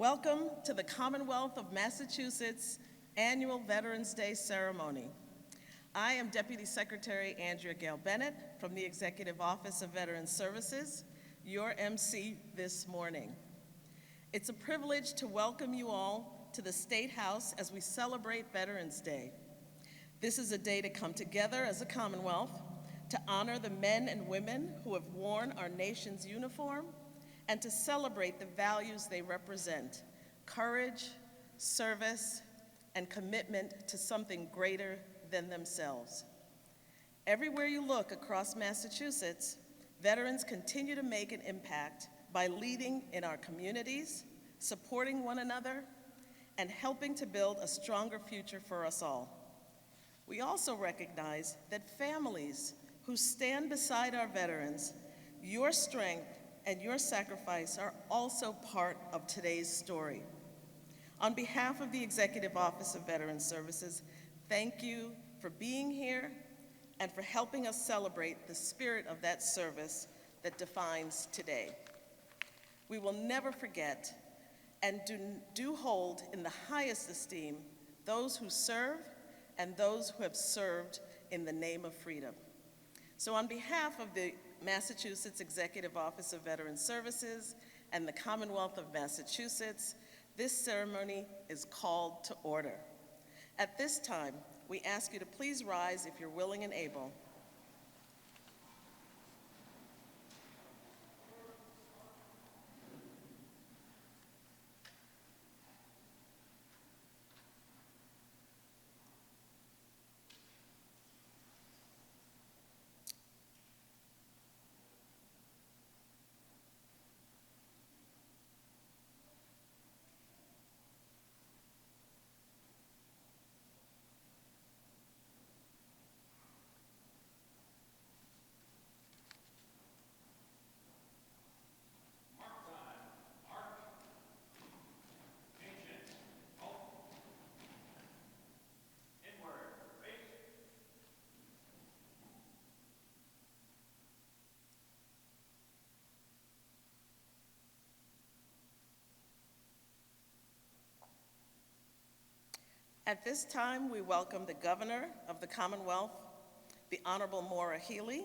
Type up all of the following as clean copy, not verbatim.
Welcome to the Commonwealth of Massachusetts Annual Veterans Day Ceremony. I am Deputy Secretary Andrea Gail Bennett from the Executive Office of Veterans Services, your MC this morning. It's a privilege to welcome you all to the State House as we celebrate Veterans Day. This is a day to come together as a Commonwealth to honor the men and women who have worn our nation's uniform and to celebrate the values they represent: courage, service, and commitment to something greater than themselves. Everywhere you look across Massachusetts, veterans continue to make an impact by leading in our communities, supporting one another, and helping to build a stronger future for us all. We also recognize that families who stand beside our veterans, your strength and your sacrifice are also part of today's story. On behalf of the Executive Office of Veterans Services, thank you for being here and for helping us celebrate the spirit of that service that defines today. We will never forget and do hold in the highest esteem those who serve and those who have served in the name of freedom. So on behalf of the Massachusetts Executive Office of Veterans Services and the Commonwealth of Massachusetts, this ceremony is called to order. At this time, we ask you to please rise if you're willing and able. At this time, we welcome the Governor of the Commonwealth, the Honorable Maura Healey.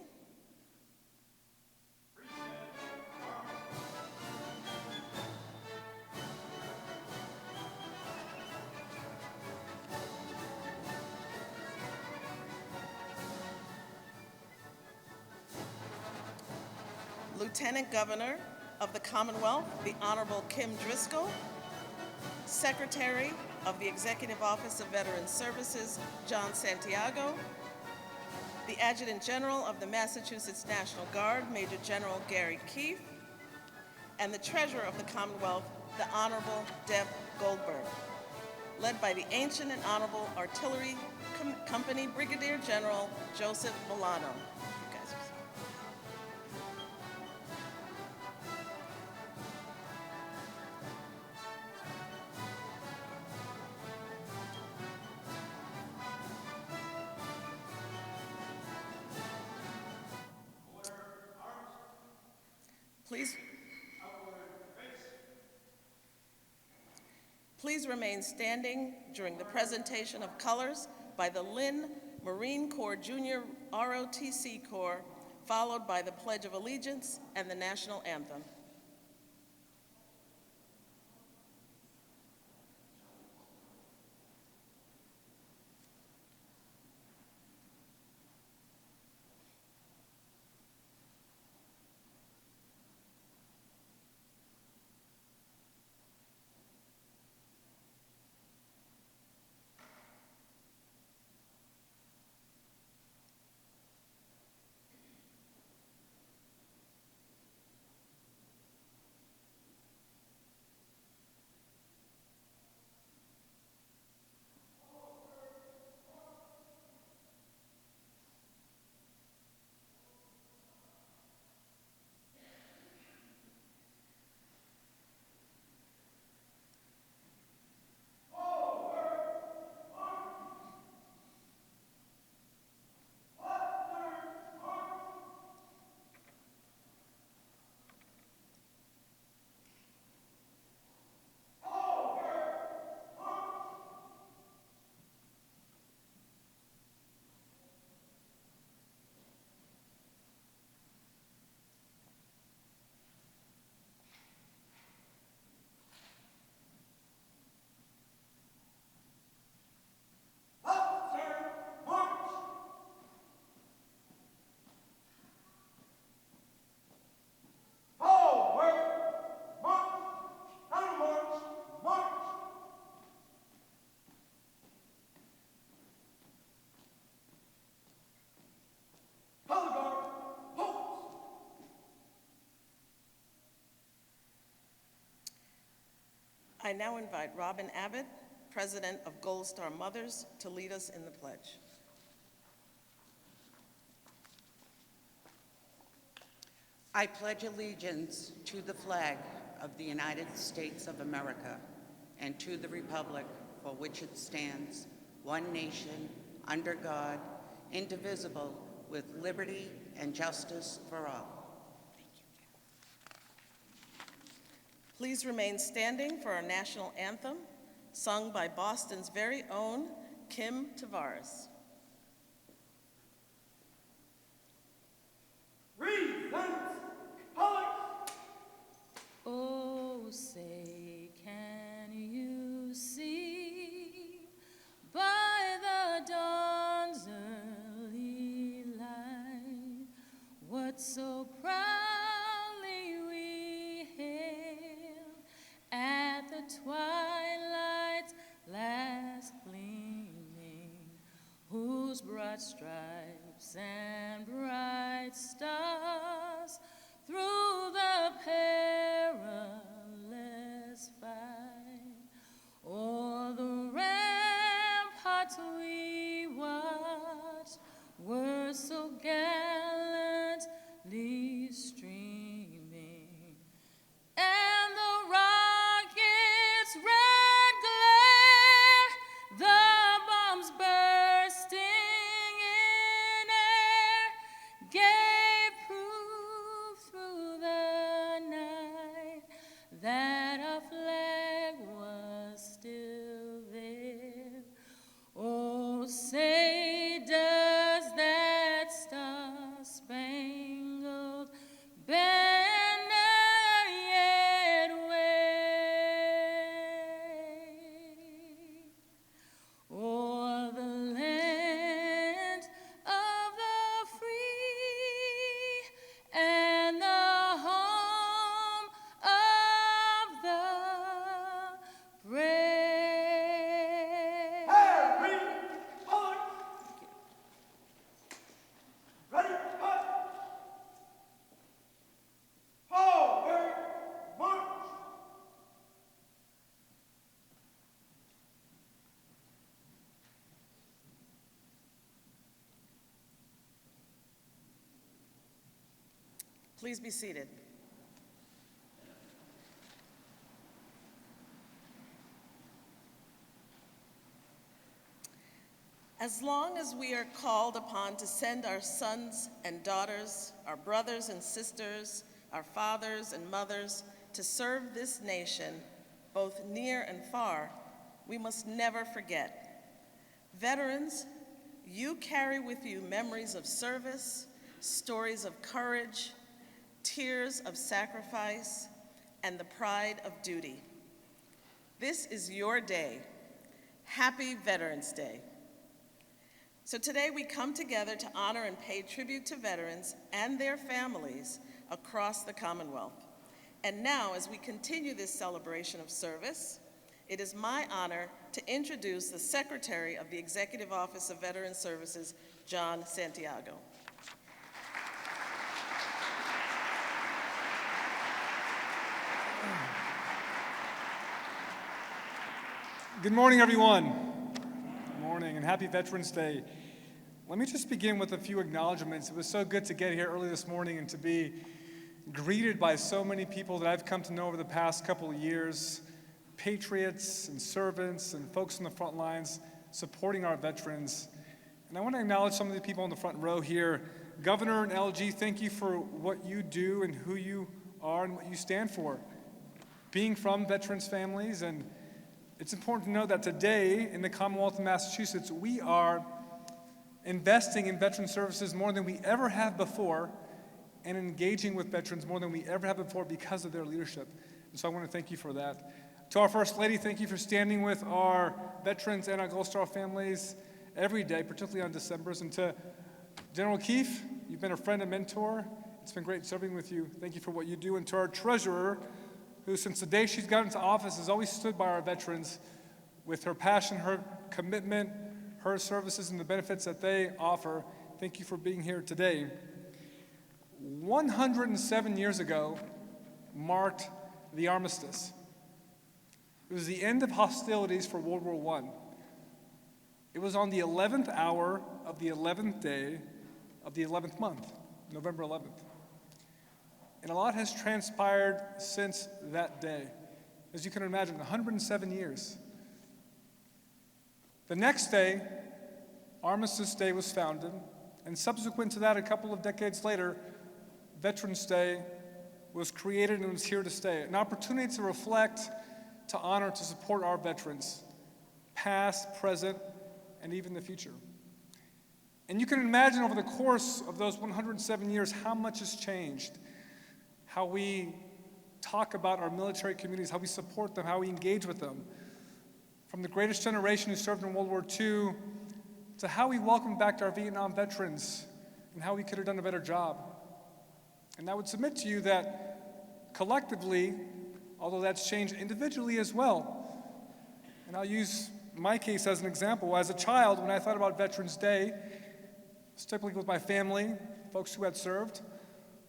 Lieutenant Governor of the Commonwealth, the Honorable Kim Driscoll. Secretary of the Executive Office of Veterans Services, John Santiago. The Adjutant General of the Massachusetts National Guard, Major General Gary Keefe. And the Treasurer of the Commonwealth, the Honorable Deb Goldberg. Led by the Ancient and Honorable Artillery Company Brigadier General Joseph Milano. Please remain standing during the presentation of colors by the Lynn Marine Corps Junior ROTC Corps, followed by the Pledge of Allegiance and the National Anthem. I now invite Robin Abbott, President of Gold Star Mothers, to lead us in the pledge. I pledge allegiance to the flag of the United States of America and to the republic for which it stands, one nation, under God, indivisible, with liberty and justice for all. Please remain standing for our national anthem, sung by Boston's very own Kim Tavares. Oh, say, can you see by the dawn's early light what so proudly we hailed at the twilight's last gleaming, whose broad stripes and bright stars through the perilous fight, o'er the ramparts we watched, were so gallantly streaming, and the rocket's red glare, the bombs bursting in air, gave proof through the night that our flag was still there. Oh, say does that star-spangled banner yet wave o'er the land of the free and the home of the brave. Please be seated. As long as we are called upon to send our sons and daughters, our brothers and sisters, our fathers and mothers to serve this nation, both near and far, we must never forget. Veterans, you carry with you memories of service, stories of courage, tears of sacrifice, and the pride of duty. This is your day. Happy Veterans Day. So today we come together to honor and pay tribute to veterans and their families across the Commonwealth. And now, as we continue this celebration of service, it is my honor to introduce the Secretary of the Executive Office of Veterans Services, John Santiago. Good morning, everyone. Good morning, and happy Veterans Day. Let me just begin with a few acknowledgments. It was so good to get here early this morning and to be greeted by so many people that I've come to know over the past couple of years, patriots and servants and folks on the front lines supporting our veterans. And I want to acknowledge some of the people in the front row here. Governor and LG, thank you for what you do and who you are and what you stand for. Being from veterans families, and it's important to know that today in the Commonwealth of Massachusetts, we are investing in veteran services more than we ever have before and engaging with veterans more than we ever have before because of their leadership. And so I want to thank you for that. To our First Lady, thank you for standing with our veterans and our Gold Star families every day, particularly on December's. And to General Keefe, you've been a friend and mentor. It's been great serving with you. Thank you for what you do. And to our Treasurer, who since the day she's got into office has always stood by our veterans with her passion, her commitment, her services, and the benefits that they offer. Thank you for being here today. 107 years ago marked the armistice. It was the end of hostilities for World War I. It was on the 11th hour of the 11th day of the 11th month, November 11th. And a lot has transpired since that day. As you can imagine, 107 years. The next day, Armistice Day was founded, and subsequent to that, a couple of decades later, Veterans Day was created and was here to stay. An opportunity to reflect, to honor, to support our veterans, past, present, and even the future. And you can imagine over the course of those 107 years how much has changed, how we talk about our military communities, how we support them, how we engage with them. From the greatest generation who served in World War II to how we welcome back our Vietnam veterans and how we could have done a better job. And I would submit to you that collectively, although that's changed individually as well, and I'll use my case as an example. As a child, when I thought about Veterans Day, it was typically with my family, folks who had served,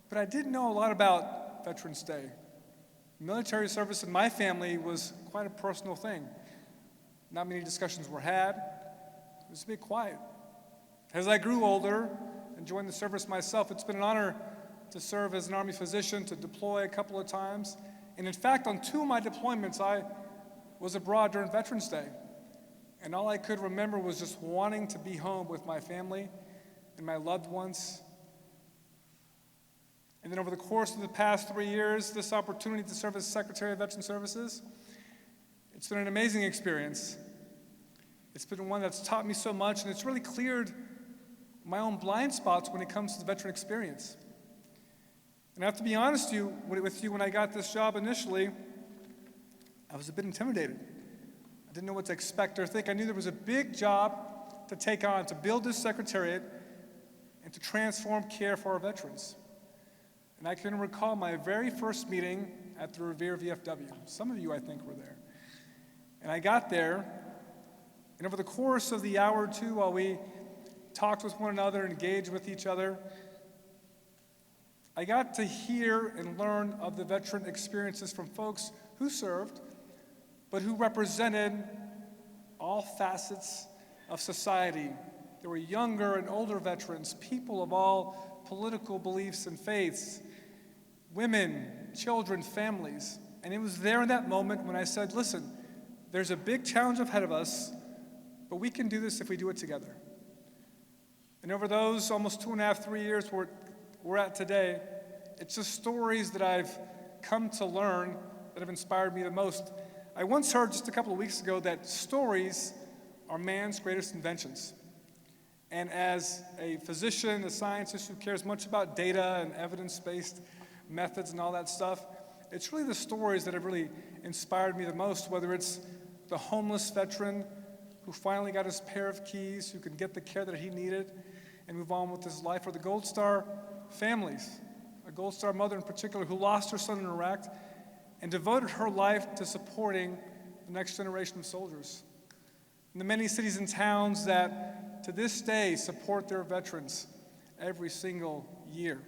but I didn't know a lot about Veterans Day. Military service in my family was quite a personal thing. Not many discussions were had. It was a bit quiet. As I grew older and joined the service myself, it's been an honor to serve as an Army physician, to deploy a couple of times. And in fact, on 2 of my deployments, I was abroad during Veterans Day. And all I could remember was just wanting to be home with my family and my loved ones. And then over the course of the past 3 years, this opportunity to serve as Secretary of Veteran Services, it's been an amazing experience. It's been one that's taught me so much, and it's really cleared my own blind spots when it comes to the veteran experience. And I have to be honest with you, when I got this job initially, I was a bit intimidated. I didn't know what to expect or think. I knew there was a big job to take on, to build this secretariat and to transform care for our veterans. And I can recall my very first meeting at the Revere VFW. Some of you, I think, were there. And I got there, and over the course of the hour or two while we talked with one another, engaged with each other, I got to hear and learn of the veteran experiences from folks who served, but who represented all facets of society. There were younger and older veterans, people of all political beliefs and faiths, women, children, families. And it was there in that moment when I said, listen, there's a big challenge ahead of us, but we can do this if we do it together. And over those almost 2.5, 3 years we're at today, it's the stories that I've come to learn that have inspired me the most. I once heard just a couple of weeks ago that stories are man's greatest inventions. And as a physician, a scientist who cares much about data and evidence-based methods and all that stuff, it's really the stories that have really inspired me the most, whether it's the homeless veteran who finally got his pair of keys, who could get the care that he needed and move on with his life, or the Gold Star families, a Gold Star mother in particular who lost her son in Iraq and devoted her life to supporting the next generation of soldiers. And the many cities and towns that to this day support their veterans every single year.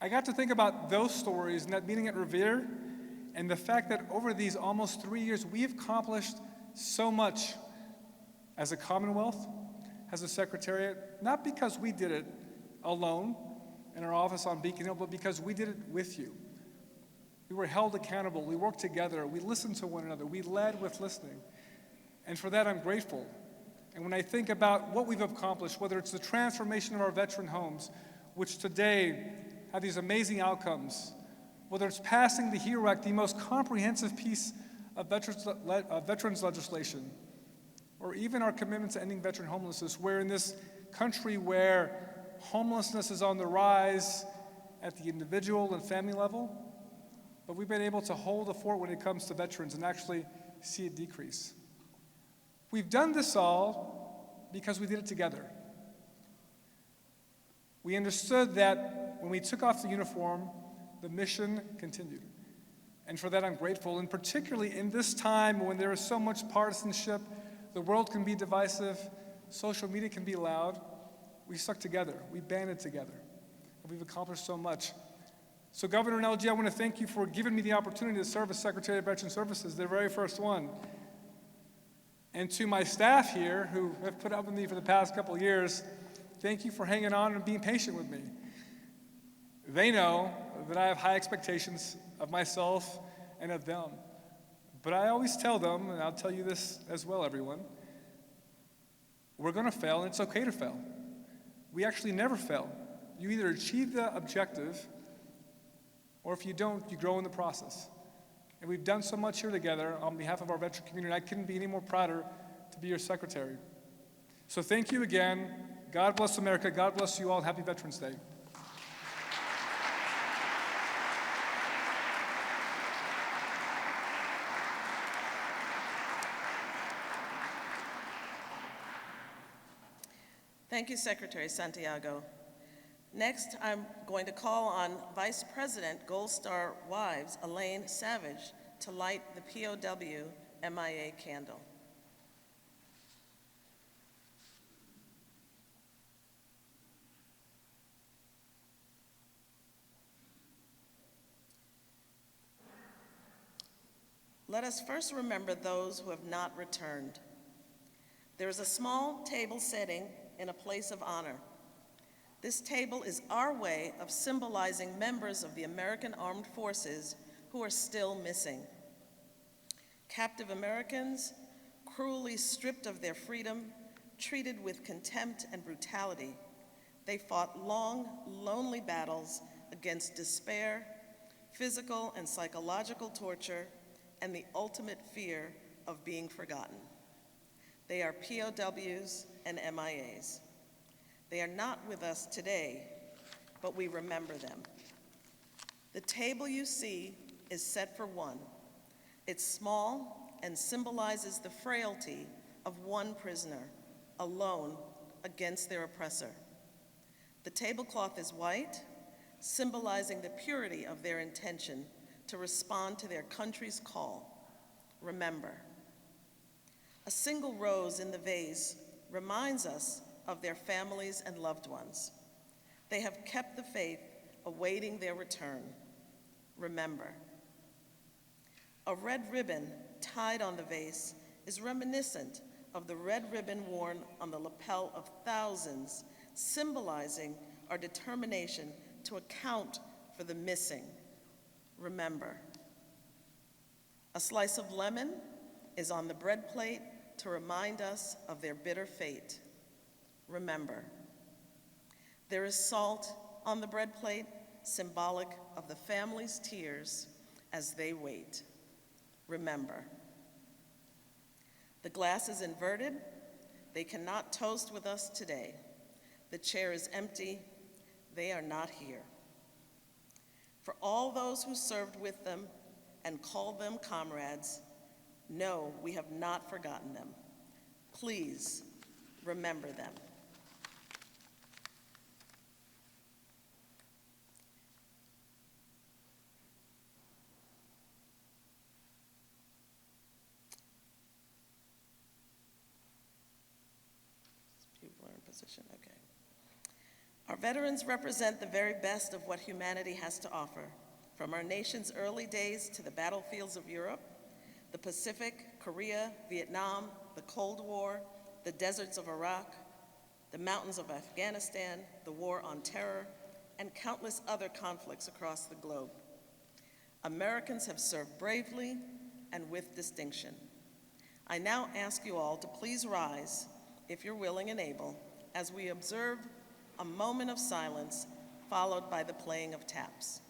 I got to think about those stories and that meeting at Revere and the fact that over these almost 3 years, we've accomplished so much as a Commonwealth, as a Secretariat, not because we did it alone in our office on Beacon Hill, but because we did it with you. We were held accountable. We worked together. We listened to one another. We led with listening. And for that, I'm grateful. And when I think about what we've accomplished, whether it's the transformation of our veteran homes, which today have these amazing outcomes, whether it's passing the HERO Act, the most comprehensive piece of veterans legislation, or even our commitment to ending veteran homelessness, where in this country where homelessness is on the rise at the individual and family level, but we've been able to hold the fort when it comes to veterans and actually see it decrease. We've done this all because we did it together. We understood that when we took off the uniform, the mission continued. And for that, I'm grateful. And particularly in this time when there is so much partisanship, the world can be divisive, social media can be loud, we stuck together, we banded together, and we've accomplished so much. So Governor and LG, I want to thank you for giving me the opportunity to serve as Secretary of Veteran Services, the very first one. And to my staff here, who have put up with me for the past couple of years, thank you for hanging on and being patient with me. They know that I have high expectations of myself and of them. But I always tell them, and I'll tell you this as well, everyone, we're going to fail, and it's okay to fail. We actually never fail. You either achieve the objective, or if you don't, you grow in the process. And we've done so much here together on behalf of our veteran community. I couldn't be any more prouder to be your secretary. So thank you again. God bless America. God bless you all. Happy Veterans Day. Thank you, Secretary Santiago. Next, I'm going to call on Vice President Gold Star Wives Elaine Savage to light the POW MIA candle. Let us first remember those who have not returned. There is a small table setting in a place of honor. This table is our way of symbolizing members of the American Armed Forces who are still missing. Captive Americans, cruelly stripped of their freedom, treated with contempt and brutality. They fought long, lonely battles against despair, physical and psychological torture, and the ultimate fear of being forgotten. They are POWs and MIAs. They are not with us today, but we remember them. The table you see is set for one. It's small and symbolizes the frailty of one prisoner, alone against their oppressor. The tablecloth is white, symbolizing the purity of their intention to respond to their country's call. Remember. A single rose in the vase reminds us of their families and loved ones. They have kept the faith, awaiting their return. Remember. A red ribbon tied on the vase is reminiscent of the red ribbon worn on the lapel of thousands, symbolizing our determination to account for the missing. Remember. A slice of lemon is on the bread plate to remind us of their bitter fate. Remember. There is salt on the bread plate, symbolic of the family's tears as they wait. Remember. The glass is inverted. They cannot toast with us today. The chair is empty. They are not here. For all those who served with them and called them comrades, no, we have not forgotten them. Please remember them. People are in position, okay. Our veterans represent the very best of what humanity has to offer, from our nation's early days to the battlefields of Europe, the Pacific, Korea, Vietnam, the Cold War, the deserts of Iraq, the mountains of Afghanistan, the war on terror, and countless other conflicts across the globe. Americans have served bravely and with distinction. I now ask you all to please rise, if you're willing and able, as we observe a moment of silence followed by the playing of taps.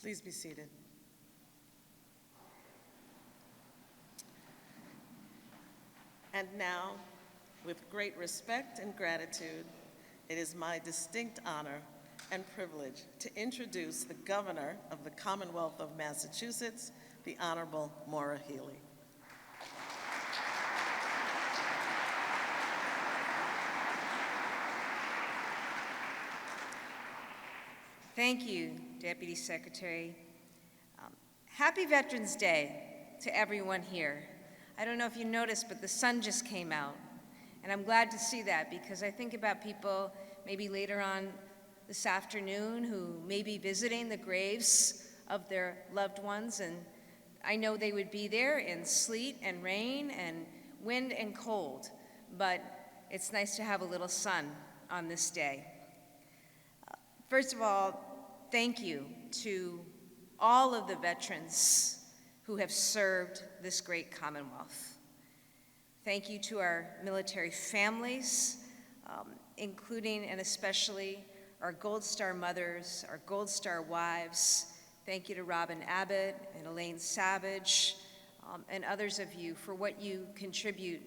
Please be seated. And now, with great respect and gratitude, it is my distinct honor and privilege to introduce the Governor of the Commonwealth of Massachusetts, the Honorable Maura Healey. Thank you, Deputy Secretary. Happy Veterans Day to everyone here. I don't know if you noticed, but the sun just came out. And I'm glad to see that because I think about people maybe later on this afternoon who may be visiting the graves of their loved ones, and I know they would be there in sleet and rain and wind and cold, but it's nice to have a little sun on this day. First of all, thank you to all of the veterans who have served this great Commonwealth. Thank you to our military families, including and especially our Gold Star mothers, our Gold Star wives. Thank you to Robin Abbott and Elaine Savage, and others of you for what you contribute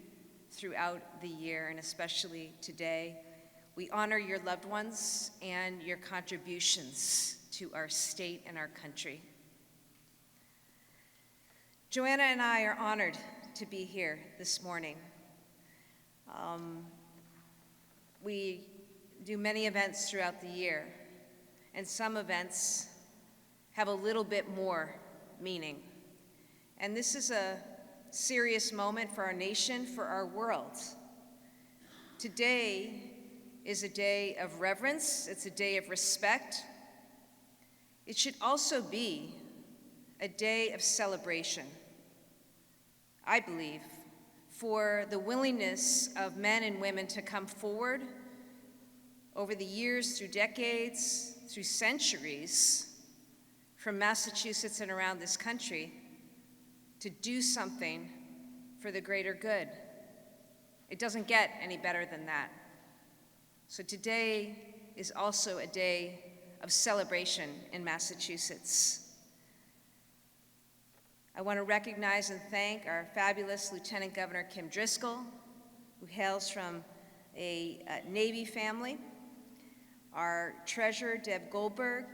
throughout the year, and especially today. We honor your loved ones and your contributions to our state and our country. Joanna and I are honored to be here this morning. We do many events throughout the year, and some events have a little bit more meaning. And this is a serious moment for our nation, for our world. Today is a day of reverence, it's a day of respect. It should also be a day of celebration, I believe, for the willingness of men and women to come forward over the years, through decades, through centuries, from Massachusetts and around this country, to do something for the greater good. It doesn't get any better than that. So today is also a day of celebration in Massachusetts. I want to recognize and thank our fabulous Lieutenant Governor Kim Driscoll, who hails from a Navy family, our Treasurer, Deb Goldberg.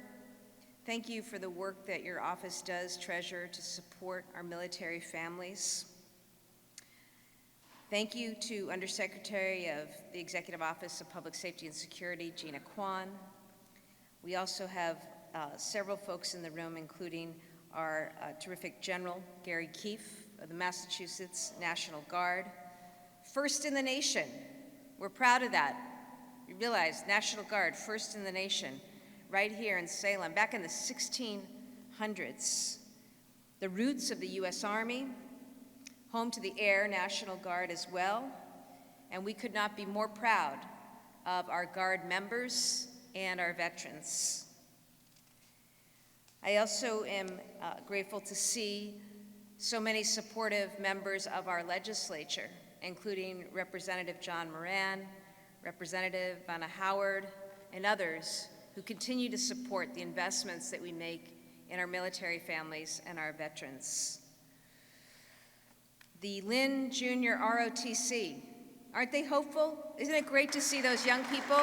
Thank you for the work that your office does, Treasurer, to support our military families. Thank you to Undersecretary of the Executive Office of Public Safety and Security, Gina Kwan. We also have several folks in the room, including our terrific General, Gary Keefe, of the Massachusetts National Guard. First in the nation. We're proud of that. You realize, National Guard, first in the nation, right here in Salem, back in the 1600s. The roots of the U.S. Army, home to the Air National Guard as well, and we could not be more proud of our Guard members and our veterans. I also am grateful to see so many supportive members of our legislature, including Representative John Moran, Representative Vanna Howard, and others who continue to support the investments that we make in our military families and our veterans. The Lynn Jr. ROTC, aren't they hopeful? Isn't it great to see those young people?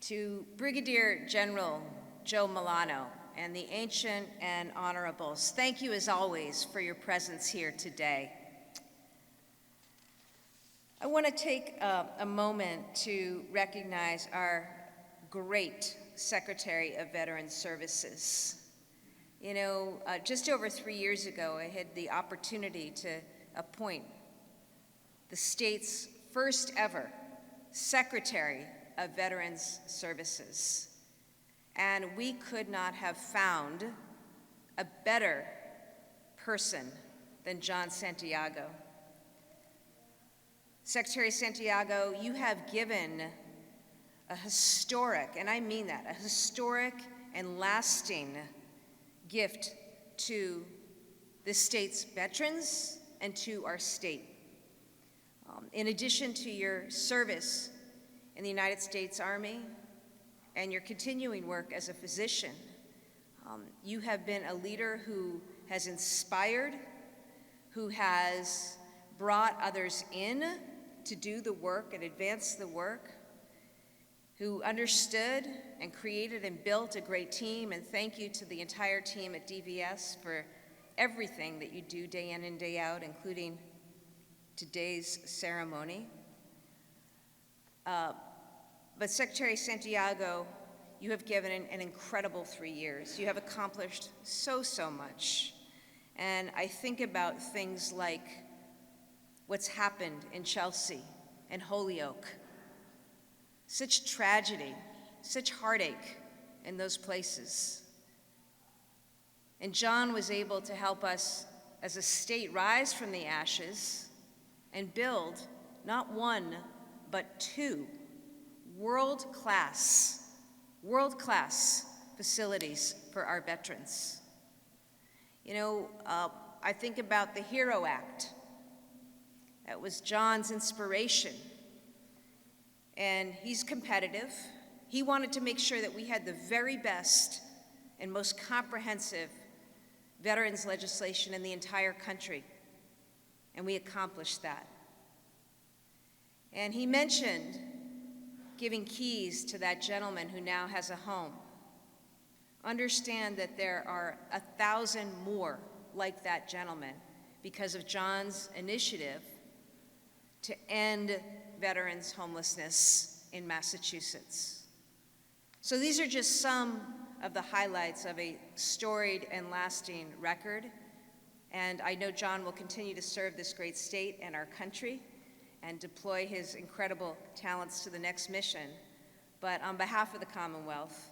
To Brigadier General Joe Milano and the Ancient and Honorables, thank you as always for your presence here today. I want to take a moment to recognize our great Secretary of Veterans Services. You know, just over 3 years ago, I had the opportunity to appoint the state's first ever Secretary of Veterans Services. And we could not have found a better person than John Santiago. Secretary Santiago, you have given a historic, and I mean that, a historic and lasting gift to the state's veterans and to our state. In addition to your service in the United States Army and your continuing work as a physician, you have been a leader who has inspired, who has brought others in to do the work and advance the work, who understood and created and built a great team. And thank you to the entire team at DVS for everything that you do day in and day out, including today's ceremony. But Secretary Santiago, you have given an incredible 3 years. You have accomplished so much. And I think about things like what's happened in Chelsea and Holyoke. Such tragedy, such heartache in those places. And John was able to help us as a state rise from the ashes and build not one, but two world-class facilities for our veterans. You know, I think about the HERO Act. That was John's inspiration. And he's competitive. He wanted to make sure that we had the very best and most comprehensive veterans legislation in the entire country. And we accomplished that. And he mentioned giving keys to that gentleman who now has a home. Understand that there are 1,000 more like that gentleman because of John's initiative to end veterans' homelessness in Massachusetts. So these are just some of the highlights of a storied and lasting record. And I know John will continue to serve this great state and our country and deploy his incredible talents to the next mission. But on behalf of the Commonwealth,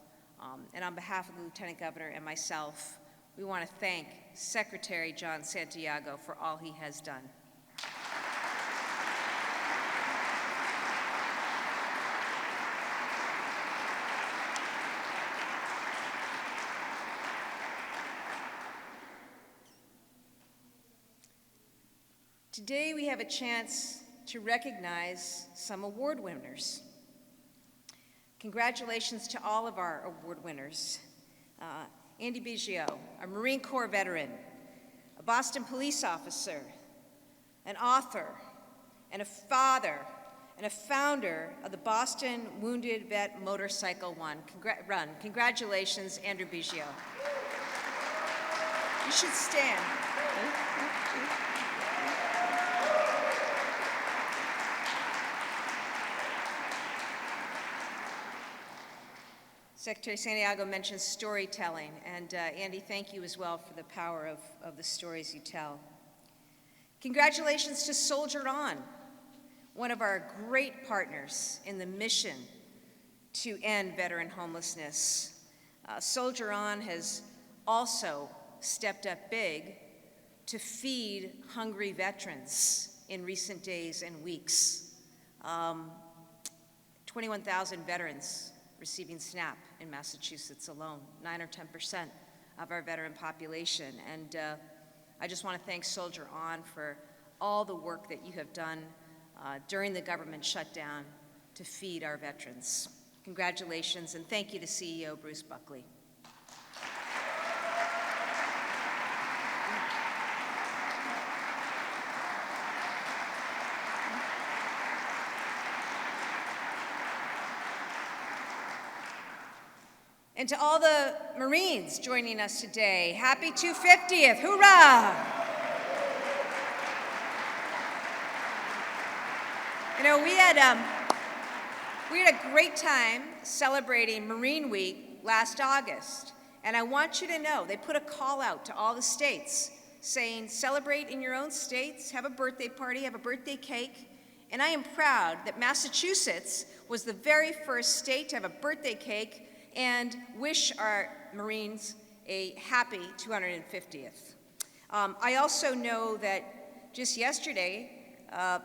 and on behalf of the Lieutenant Governor and myself, we want to thank Secretary John Santiago for all he has done. Today we have a chance to recognize some award winners. Congratulations to all of our award winners. Andrew Biggio, a Marine Corps veteran, a Boston police officer, an author, and a father, and a founder of the Boston Wounded Vet Motorcycle Run. Congratulations, Andrew Biggio. You should stand. Secretary Santiago mentioned storytelling, and Andy, thank you as well for the power of the stories you tell. Congratulations to Soldier On, one of our great partners in the mission to end veteran homelessness. Soldier On has also stepped up big to feed hungry veterans in recent days and weeks. 21,000 veterans receiving SNAP in Massachusetts alone, 9 or 10% of our veteran population. And I just want to thank Soldier On for all the work that you have done during the government shutdown to feed our veterans. Congratulations, and thank you to CEO Bruce Buckley. And to all the Marines joining us today, happy 250th, hoorah! You know, we had a great time celebrating Marine Week last August, and I want you to know, they put a call out to all the states saying, celebrate in your own states, have a birthday party, have a birthday cake, and I am proud that Massachusetts was the very first state to have a birthday cake and wish our Marines a happy 250th. I also know that just yesterday,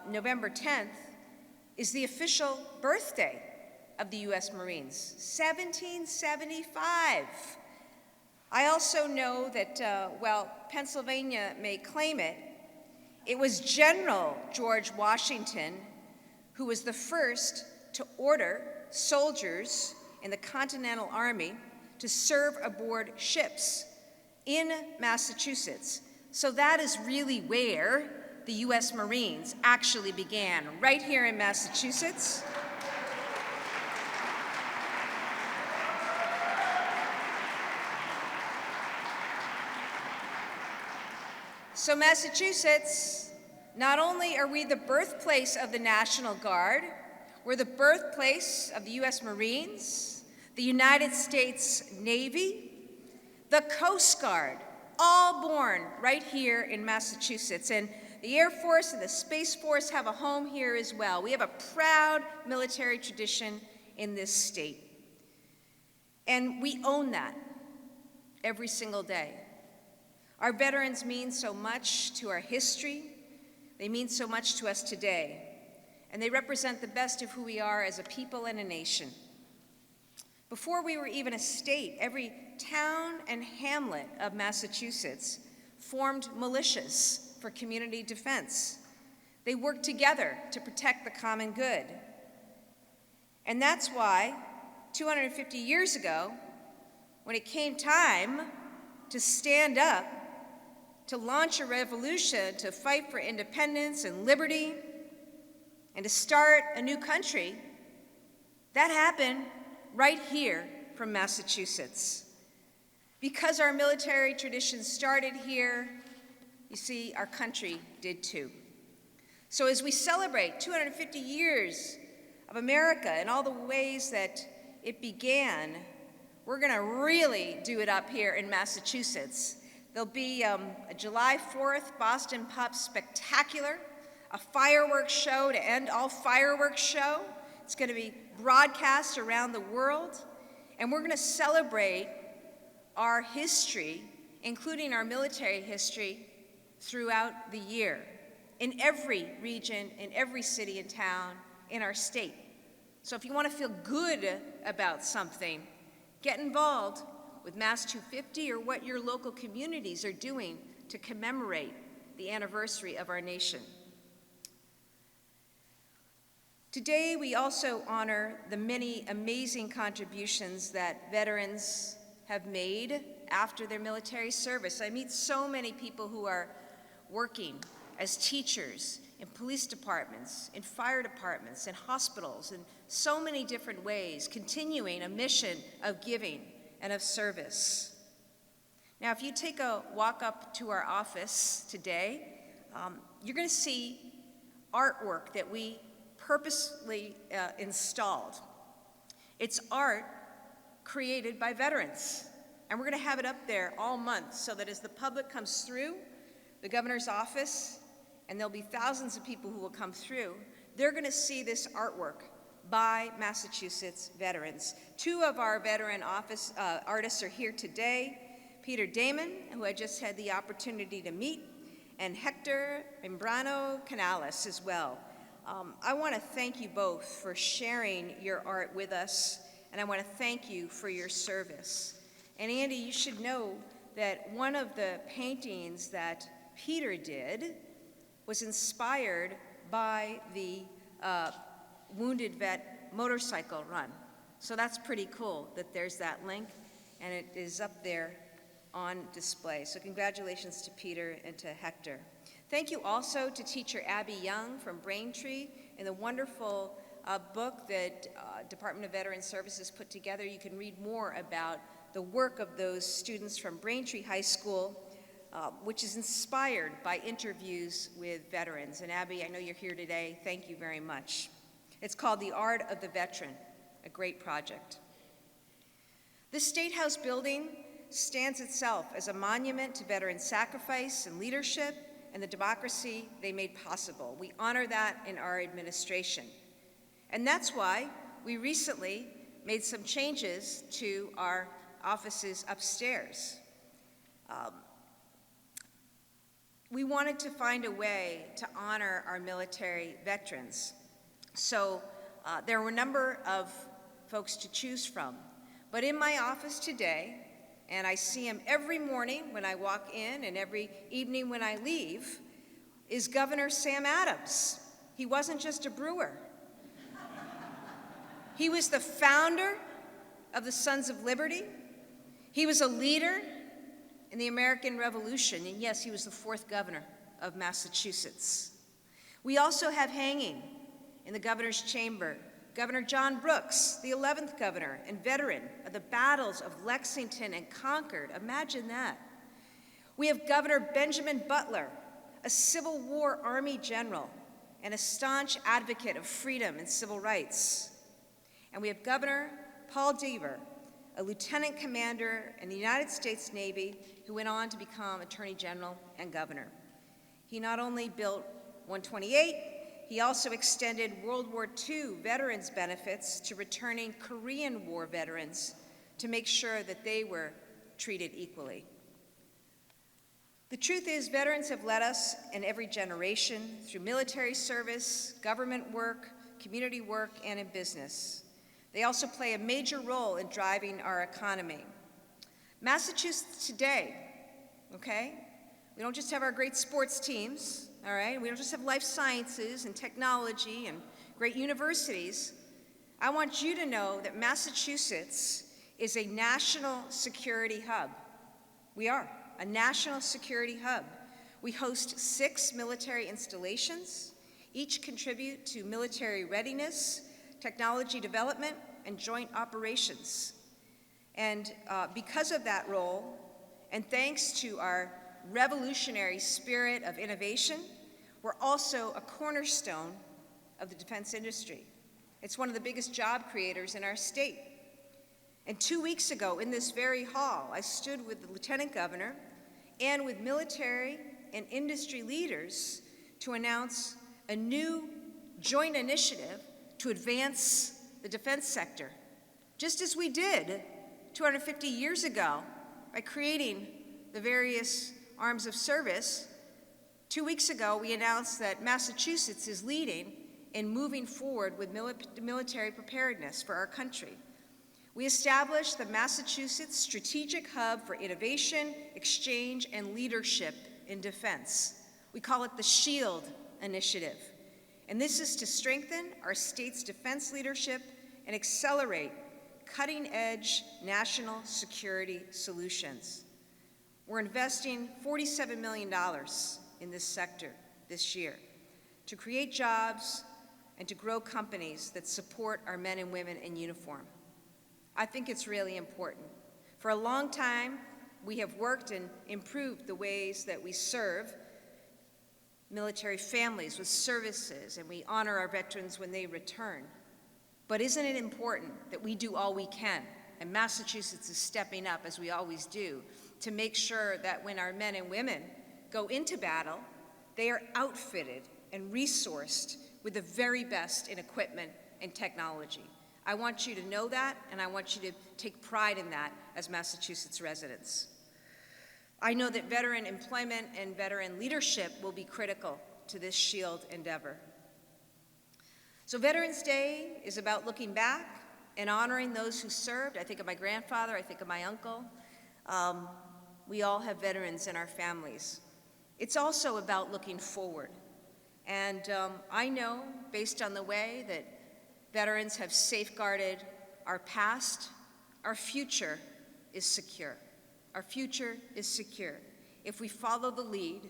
November 10th, is the official birthday of the U.S. Marines, 1775. I also know that, while Pennsylvania may claim it, It was General George Washington who was the first to order soldiers in the Continental Army to serve aboard ships in Massachusetts. So that is really where the U.S. Marines actually began, right here in Massachusetts. So Massachusetts, not only are we the birthplace of the National Guard, we're the birthplace of the U.S. Marines, the United States Navy, the Coast Guard, all born right here in Massachusetts. And the Air Force and the Space Force have a home here as well. We have a proud military tradition in this state. And we own that every single day. Our veterans mean so much to our history. They mean so much to us today. And they represent the best of who we are as a people and a nation. Before we were even a state, every town and hamlet of Massachusetts formed militias for community defense. They worked together to protect the common good. And that's why 250 years ago, when it came time to stand up, to launch a revolution, to fight for independence and liberty, and to start a new country, that happened right here from Massachusetts. Because our military tradition started here, you see, our country did too. So as we celebrate 250 years of America and all the ways that it began, we're gonna really do it up here in Massachusetts. There'll be a July 4th Boston Pub Spectacular, a fireworks show to end all fireworks show. It's gonna be broadcast around the world, and we're gonna celebrate our history, including our military history, throughout the year, in every region, in every city and town in our state. So if you wanna feel good about something, get involved with Mass 250 or what your local communities are doing to commemorate the anniversary of our nation. Today, we also honor the many amazing contributions that veterans have made after their military service. I meet so many people who are working as teachers in police departments, in fire departments, in hospitals, in so many different ways, continuing a mission of giving and of service. Now, if you take a walk up to our office today, you're going to see artwork that we purposely installed. It's art created by veterans, and we're going to have it up there all month so that as the public comes through the governor's office, and there'll be thousands of people who will come through, they're going to see this artwork by Massachusetts veterans. Two of our veteran artists are here today, Peter Damon, who I just had the opportunity to meet, and Hector Membrano Canales as well. I want to thank you both for sharing your art with us, and I want to thank you for your service. And Andy, you should know that one of the paintings that Peter did was inspired by the Wounded Vet motorcycle run. So that's pretty cool that there's that link, and it is up there on display. So congratulations to Peter and to Hector. Thank you also to teacher Abby Young from Braintree and the wonderful book that Department of Veteran Services put together. You can read more about the work of those students from Braintree High School, which is inspired by interviews with veterans. And Abby, I know you're here today. Thank you very much. It's called The Art of the Veteran, a great project. This State House building stands itself as a monument to veteran sacrifice and leadership and the democracy they made possible. We honor that in our administration. And that's why we recently made some changes to our offices upstairs. We wanted to find a way to honor our military veterans. So there were a number of folks to choose from. But in my office today, and I see them every morning when I walk in and every evening when I leave, is Governor Sam Adams. He wasn't just a brewer. He was the founder of the Sons of Liberty. He was a leader in the American Revolution, and yes, he was the 4th governor of Massachusetts. We also have hanging in the governor's chamber Governor John Brooks, the 11th governor and veteran of the battles of Lexington and Concord. Imagine that. We have Governor Benjamin Butler, a Civil War Army general and a staunch advocate of freedom and civil rights. And we have Governor Paul Dever, a lieutenant commander in the United States Navy who went on to become Attorney General and governor. He not only built 128, he also extended World War II veterans benefits to returning Korean War veterans to make sure that they were treated equally. The truth is, veterans have led us in every generation through military service, government work, community work, and in business. They also play a major role in driving our economy. Massachusetts today, okay? We don't just have our great sports teams, all right? We don't just have life sciences and technology and great universities. I want you to know that Massachusetts is a national security hub. We are a national security hub. We host 6 military installations. Each contribute to military readiness, technology development, and joint operations. And because of that role, and thanks to our revolutionary spirit of innovation, we're also a cornerstone of the defense industry. It's one of the biggest job creators in our state. And 2 weeks ago, in this very hall, I stood with the Lieutenant Governor and with military and industry leaders to announce a new joint initiative to advance the defense sector, just as we did 250 years ago by creating the various arms of service. 2 weeks ago, we announced that Massachusetts is leading in moving forward with military preparedness for our country. We established the Massachusetts Strategic Hub for Innovation, Exchange, and Leadership in Defense. We call it the SHIELD Initiative. And this is to strengthen our state's defense leadership and accelerate cutting-edge national security solutions. We're investing $47 million in this sector this year to create jobs and to grow companies that support our men and women in uniform. I think it's really important. For a long time, we have worked and improved the ways that we serve military families with services, and we honor our veterans when they return. But isn't it important that we do all we can, and Massachusetts is stepping up, as we always do, to make sure that when our men and women go into battle, they are outfitted and resourced with the very best in equipment and technology. I want you to know that, and I want you to take pride in that as Massachusetts residents. I know that veteran employment and veteran leadership will be critical to this SHIELD endeavor. So Veterans Day is about looking back and honoring those who served. I think of my grandfather, I think of my uncle. We all have veterans in our families. It's also about looking forward. And I know, based on the way that veterans have safeguarded our past, our future is secure. Our future is secure if we follow the lead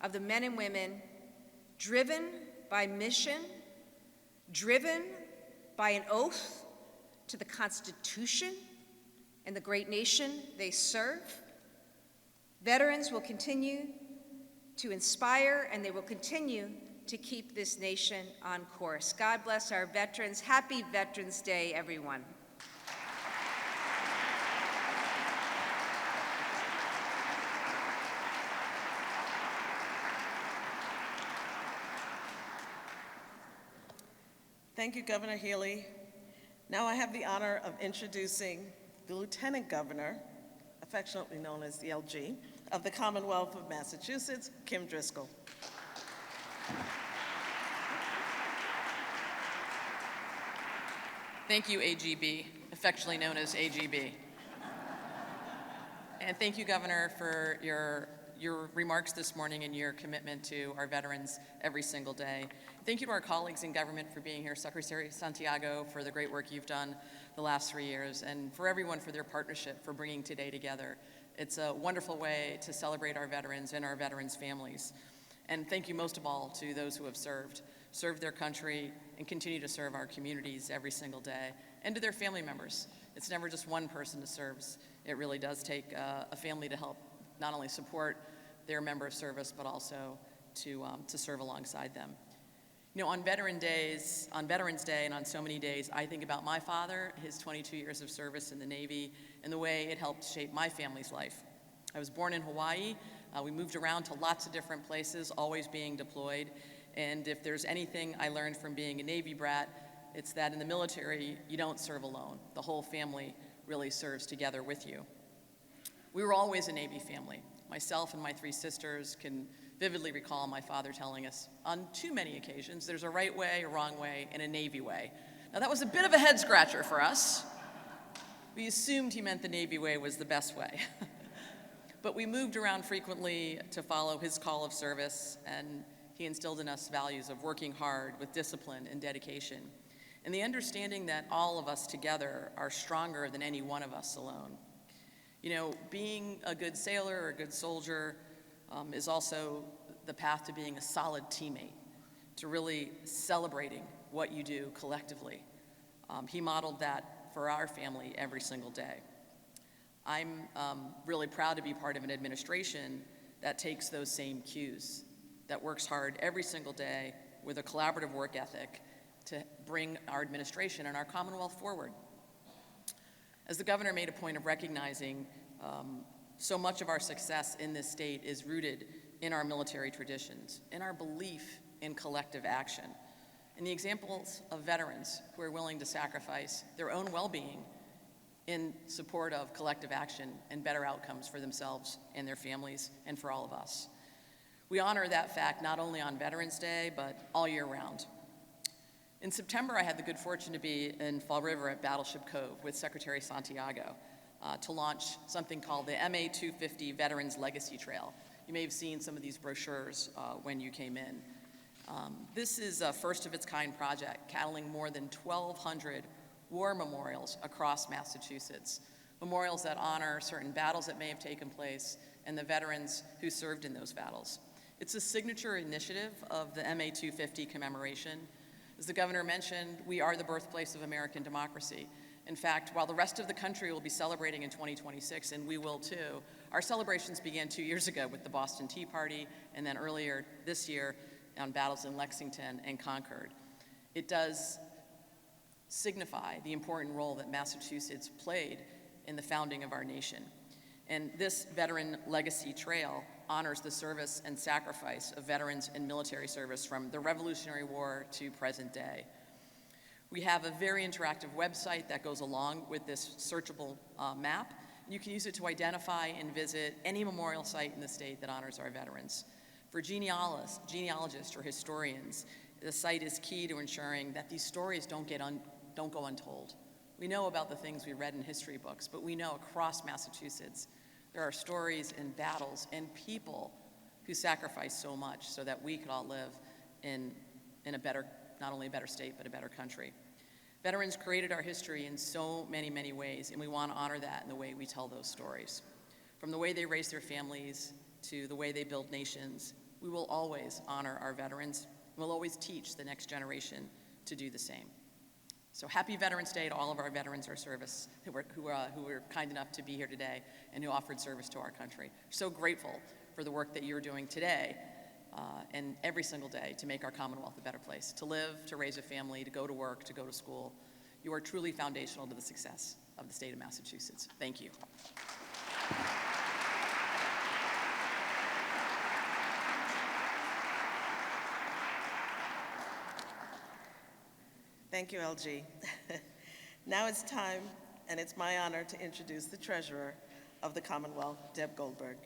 of the men and women driven by mission, driven by an oath to the Constitution and the great nation they serve. Veterans will continue to inspire, and they will continue to keep this nation on course. God bless our veterans. Happy Veterans Day, everyone. Thank you, Governor Healey. Now I have the honor of introducing the Lieutenant Governor, affectionately known as the LG, of the Commonwealth of Massachusetts, Kim Driscoll. Thank you, AGB, affectionately known as AGB. And thank you, Governor, for your your remarks this morning and your commitment to our veterans every single day. Thank you to our colleagues in government for being here, Secretary Santiago, for the great work you've done the last 3 years, and for everyone for their partnership for bringing today together. It's a wonderful way to celebrate our veterans and our veterans' families. And thank you most of all to those who have served their country and continue to serve our communities every single day, and to their family members. It's never just one person who serves. It really does take a family to help not only support their member of service, but also to serve alongside them. You know, on Veterans Day and on so many days, I think about my father, his 22 years of service in the Navy, and the way it helped shape my family's life. I was born in Hawaii. We moved around to lots of different places, always being deployed. And if there's anything I learned from being a Navy brat, it's that in the military, you don't serve alone. The whole family really serves together with you. We were always a Navy family. Myself and my 3 sisters can vividly recall my father telling us on too many occasions, there's a right way, a wrong way, and a Navy way. Now that was a bit of a head scratcher for us. We assumed he meant the Navy way was the best way. But we moved around frequently to follow his call of service, and he instilled in us values of working hard with discipline and dedication, and the understanding that all of us together are stronger than any one of us alone. You know, being a good sailor or a good soldier is also the path to being a solid teammate, to really celebrating what you do collectively. He modeled that for our family every single day. I'm really proud to be part of an administration that takes those same cues, that works hard every single day with a collaborative work ethic to bring our administration and our Commonwealth forward. As the governor made a point of recognizing, so much of our success in this state is rooted in our military traditions, in our belief in collective action, and the examples of veterans who are willing to sacrifice their own well-being in support of collective action and better outcomes for themselves and their families and for all of us. We honor that fact not only on Veterans Day, but all year round. In September, I had the good fortune to be in Fall River at Battleship Cove with Secretary Santiago to launch something called the MA 250 Veterans Legacy Trail. You may have seen some of these brochures when you came in. This is a first-of-its-kind project, cataloging more than 1,200 war memorials across Massachusetts, memorials that honor certain battles that may have taken place and the veterans who served in those battles. It's a signature initiative of the MA 250 commemoration. As the governor mentioned, we are the birthplace of American democracy. In fact, while the rest of the country will be celebrating in 2026, and we will too, our celebrations began 2 years ago with the Boston Tea Party, and then earlier this year on battles in Lexington and Concord. It does signify the important role that Massachusetts played in the founding of our nation. And this Veteran Legacy Trail honors the service and sacrifice of veterans in military service from the Revolutionary War to present day. We have a very interactive website that goes along with this searchable map. You can use it to identify and visit any memorial site in the state that honors our veterans. For genealogists or historians, the site is key to ensuring that these stories don't go untold. We know about the things we read in history books, but we know across Massachusetts there are stories and battles and people who sacrificed so much so that we could all live in a better, not only a better state, but a better country. Veterans created our history in so many, many ways, and we want to honor that in the way we tell those stories. From the way they raise their families to the way they build nations, we will always honor our veterans. We'll always teach the next generation to do the same. So happy Veterans Day to all of our veterans of service who were kind enough to be here today and who offered service to our country. So grateful for the work that you're doing today and every single day to make our Commonwealth a better place, to live, to raise a family, to go to work, to go to school. You are truly foundational to the success of the state of Massachusetts. Thank you. Thank you, LG. Now it's time, and it's my honor to introduce the Treasurer of the Commonwealth, Deb Goldberg.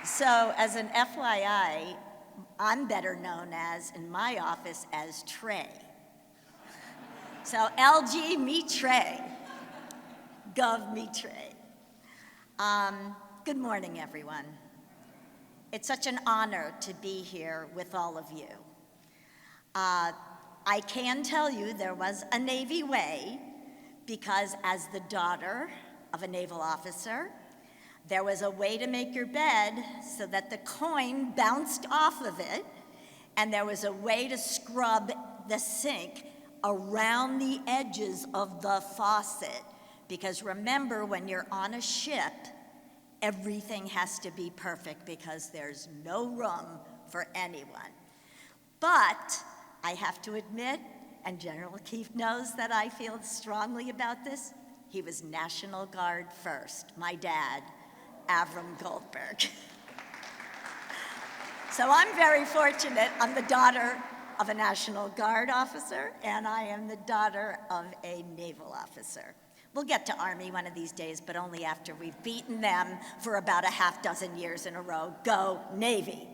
So, as an FYI, I'm better known as, in my office, as Trey. So, LG, meet Trey. Gov me Trey. Good morning, everyone. It's such an honor to be here with all of you. I can tell you there was a Navy way, because as the daughter of a naval officer, there was a way to make your bed so that the coin bounced off of it, and there was a way to scrub the sink around the edges of the faucet. Because remember, when you're on a ship, everything has to be perfect because there's no room for anyone. But I have to admit, and General Keefe knows that I feel strongly about this, he was National Guard first, my dad, Avram Goldberg. So I'm very fortunate. I'm the daughter of a National Guard officer, and I am the daughter of a naval officer. We'll get to Army one of these days, but only after we've beaten them for about a half dozen years in a row. Go Navy.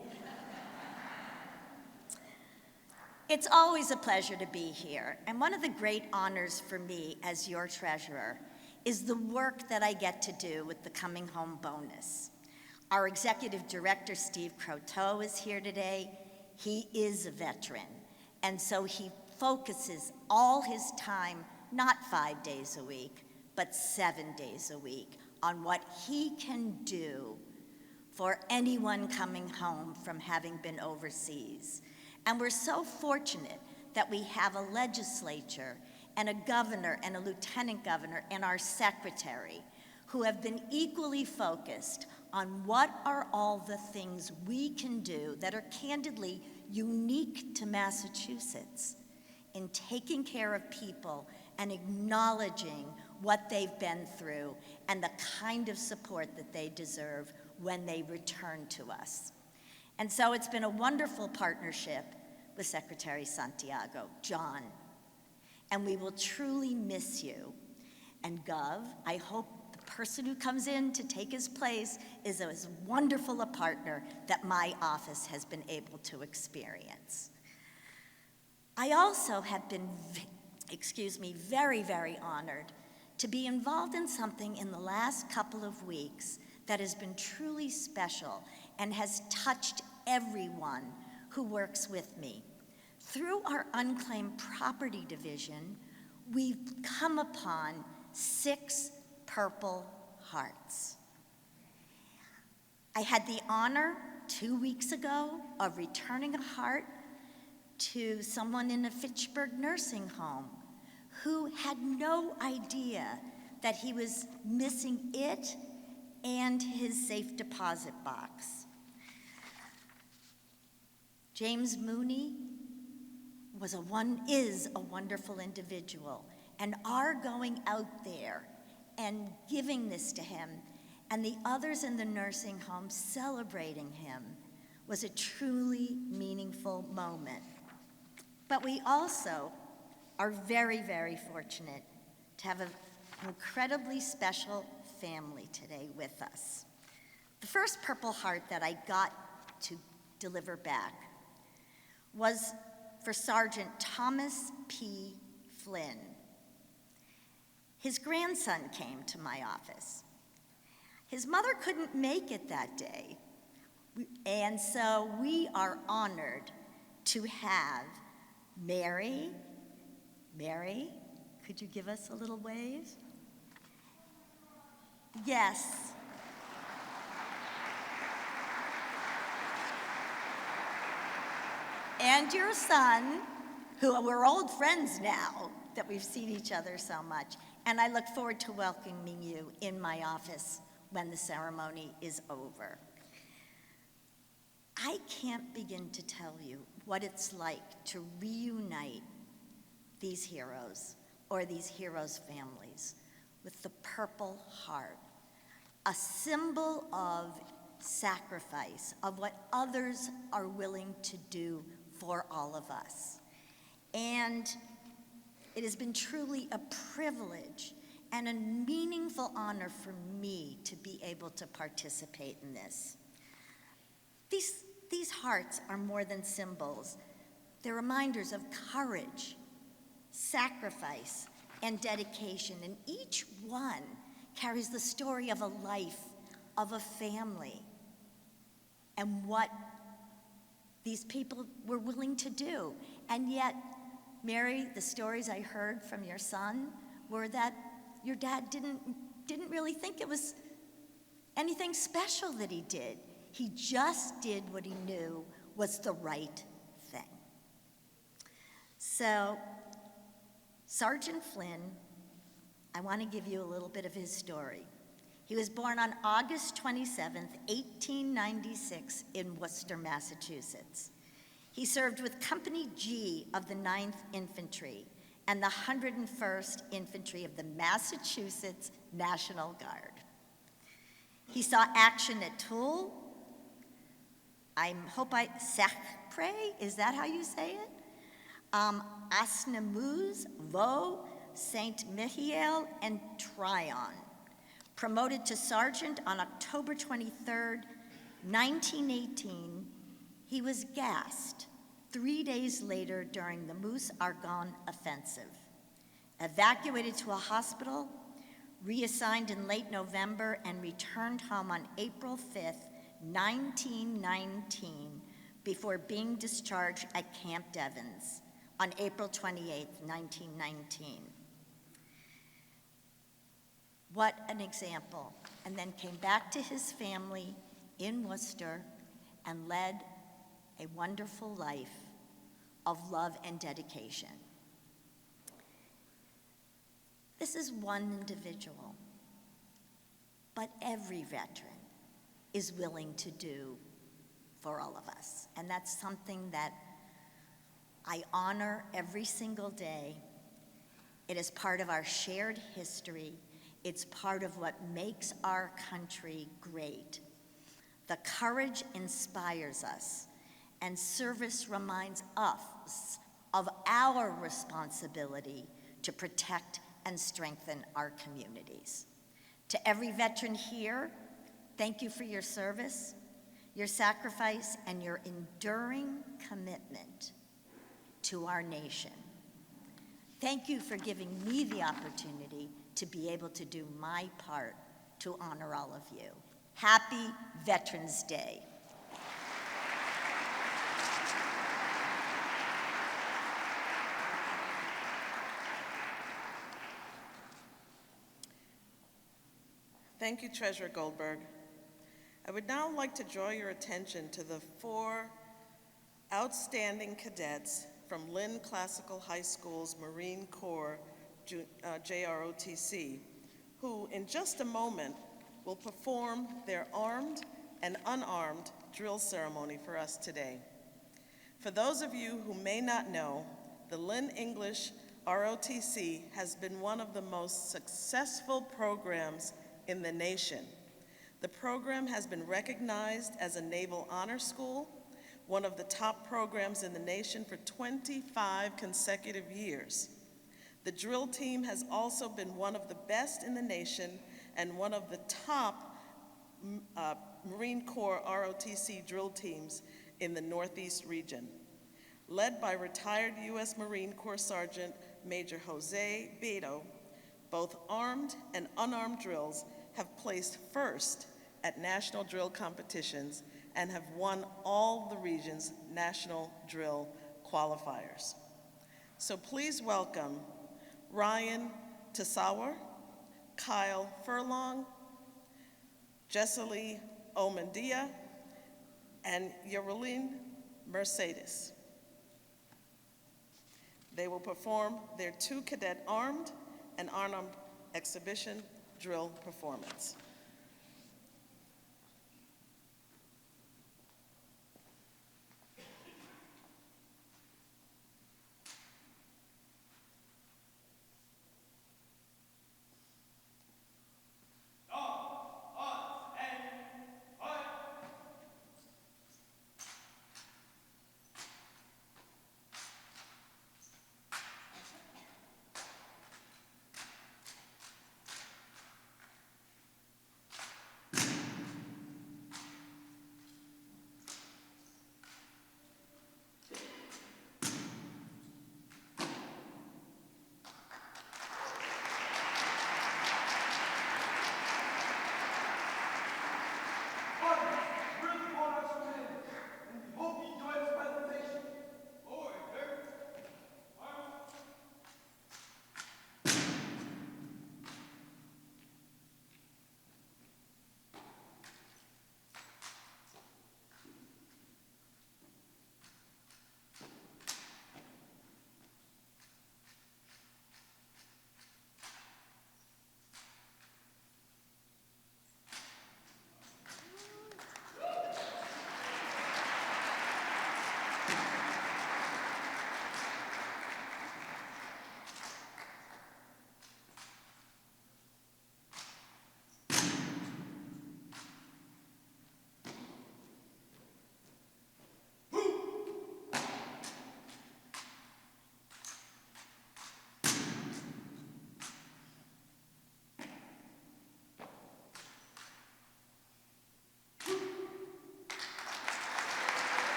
It's always a pleasure to be here, and one of the great honors for me as your treasurer is the work that I get to do with the Coming Home bonus. Our executive director, Steve Croteau, is here today. He is a veteran, and so he focuses all his time, not 5 days a week, but 7 days a week, on what he can do for anyone coming home from having been overseas. And we're so fortunate that we have a legislature and a governor and a lieutenant governor and our secretary who have been equally focused on what are all the things we can do that are candidly unique to Massachusetts in taking care of people and acknowledging what they've been through and the kind of support that they deserve when they return to us. And so it's been a wonderful partnership with Secretary Santiago, John, and we will truly miss you. And Gov, I hope the person who comes in to take his place is as wonderful a partner that my office has been able to experience. I also have been, very, very honored to be involved in something in the last couple of weeks that has been truly special and has touched everyone who works with me. Through our unclaimed property division, we've come upon 6 Purple Hearts. I had the honor 2 weeks ago of returning a heart to someone in a Fitchburg nursing home who had no idea that he was missing it and his safe deposit box. James Mooney is a wonderful individual, and our going out there and giving this to him and the others in the nursing home celebrating him was a truly meaningful moment. But we also are very, very fortunate to have an incredibly special family today with us. The first Purple Heart that I got to deliver back was for Sergeant Thomas P. Flynn. His grandson came to my office. His mother couldn't make it that day, and so we are honored to have Mary, could you give us a little wave? Yes. And your son, who we're old friends now that we've seen each other so much, and I look forward to welcoming you in my office when the ceremony is over. I can't begin to tell you what it's like to reunite these heroes or these heroes' families with the Purple Heart, a symbol of sacrifice, of what others are willing to do for all of us. And it has been truly a privilege and a meaningful honor for me to be able to participate in this. These hearts are more than symbols. They're reminders of courage, sacrifice, and dedication, and each one carries the story of a life, of a family, and what these people were willing to do. And yet, Mary, the stories I heard from your son were that your dad didn't really think it was anything special that he did. He just did what he knew was the right thing. So, Sergeant Flynn, I want to give you a little bit of his story. He was born on August 27, 1896 in Worcester, Massachusetts. He served with Company G of the 9th Infantry and the 101st Infantry of the Massachusetts National Guard. He saw action at Toul, Sacré, is that how you say it? Asnemouse, Vaux, Saint-Mihiel, and Tryon. Promoted to sergeant on October 23, 1918, he was gassed 3 days later during the Meuse-Argonne offensive. Evacuated to a hospital, reassigned in late November, and returned home on April 5, 1919, before being discharged at Camp Devens on April 28, 1919. What an example. And then came back to his family in Worcester and led a wonderful life of love and dedication. This is one individual, but every veteran is willing to do for all of us. And that's something that I honor every single day. It is part of our shared history. It's part of what makes our country great. The courage inspires us, and service reminds us of our responsibility to protect and strengthen our communities. To every veteran here, thank you for your service, your sacrifice, and your enduring commitment to our nation. Thank you for giving me the opportunity to be able to do my part to honor all of you. Happy Veterans Day. Thank you, Treasurer Goldberg. I would now like to draw your attention to the 4 outstanding cadets from Lynn Classical High School's Marine Corps JROTC, who in just a moment will perform their armed and unarmed drill ceremony for us today. For those of you who may not know, the Lynn English ROTC has been one of the most successful programs in the nation. The program has been recognized as a Naval Honor School, one of the top programs in the nation for 25 consecutive years. The drill team has also been one of the best in the nation and one of the top Marine Corps ROTC drill teams in the Northeast region. Led by retired U.S. Marine Corps Sergeant Major Jose Beto, both armed and unarmed drills have placed first at national drill competitions and have won all the region's national drill qualifiers. So please welcome Ryan Tasawa, Kyle Furlong, Jessely Omandia, and Yerilyn Mercedes. They will perform their 2 cadet armed and unarmed exhibition drill performance.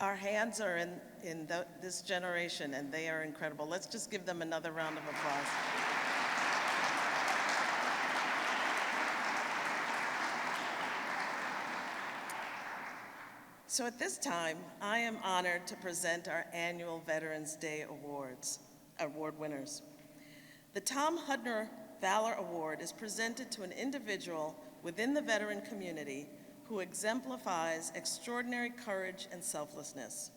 Our hands are in this generation, and they are incredible. Let's just give them another round of applause. So at this time, I am honored to present our annual Veterans Day award winners. The Tom Hudner Valor Award is presented to an individual within the veteran community who exemplifies extraordinary courage and selflessness.